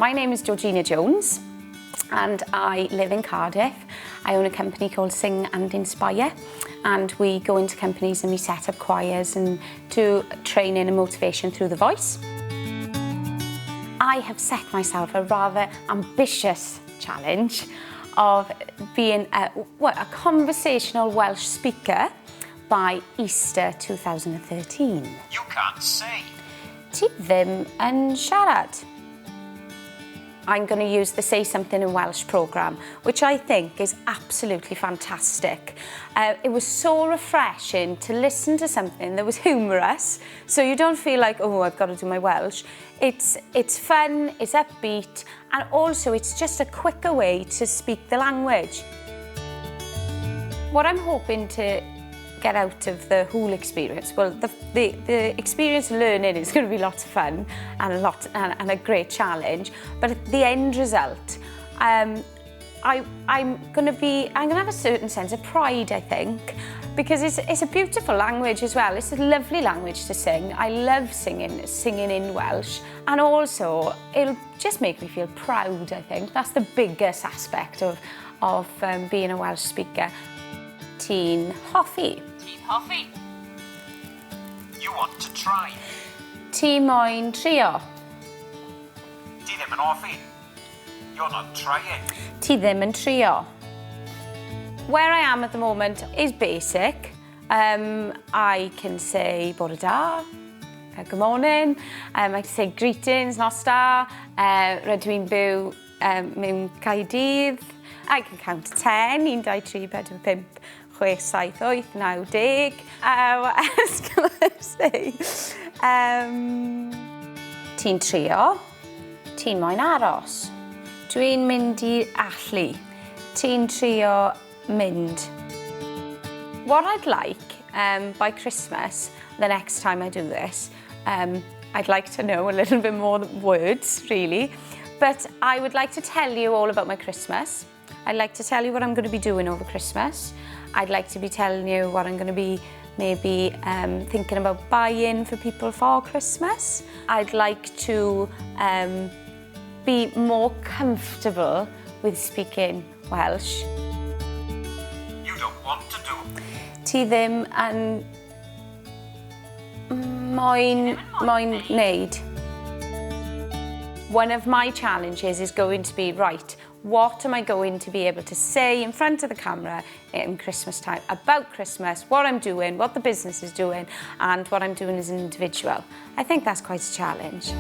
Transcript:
My name is Georgina Jones and I live in Cardiff. I own a company called Sing and Inspire, and we go into companies and we set up choirs and do training and motivation through the voice. I have set myself a rather ambitious challenge of being a conversational Welsh speaker by Easter 2013. You can't say. Ti ddim yn siarad. I'm going to use the Say Something in Welsh programme, which I think is absolutely fantastic. It was so refreshing to listen to something that was humorous, so you don't feel like, oh, I've got to do my Welsh. It's fun, it's upbeat, and also it's just a quicker way to speak the language. What I'm hoping to get out of the whole experience, well, the experience of learning is going to be lots of fun and a great challenge, but at the end result, I'm going to have a certain sense of pride, I think, because it's a beautiful language as well. It's a lovely language to sing. I love singing in Welsh, and also it'll just make me feel proud, I think. That's the biggest aspect of being a Welsh speaker. Ti'n hoffi? Hoffi. You want to try. Ti moyn trio? Ti ddim yn hoffi. You're not trying. Ti ddim yn trio. Where I am at the moment is basic. I can say bore da, good morning. I can say greetings, nos da. Rydw i'n byw mewn Caerdydd. I can count to 10, 1, 2, 3, 4, 5, 6, 7, 8, 9, 10. What else can I say? Ti'n trio? Ti'n moyn aros? Dwi'n mynd i'r allu. Ti'n trio mynd? What I'd like by Christmas, the next time I do this, I'd like to know a little bit more words, really, but I would like to tell you all about my Christmas. I'd like to tell you what I'm going to be doing over Christmas. I'd like to be telling you what I'm going to be maybe thinking about buying for people for Christmas. I'd like to be more comfortable with speaking Welsh. You don't want to do. Ti ddim yn moyn wneud. One of my challenges is going to be, right, what am I going to be able to say in front of the camera in Christmas time about Christmas, what I'm doing, what the business is doing, and what I'm doing as an individual. I think that's quite a challenge.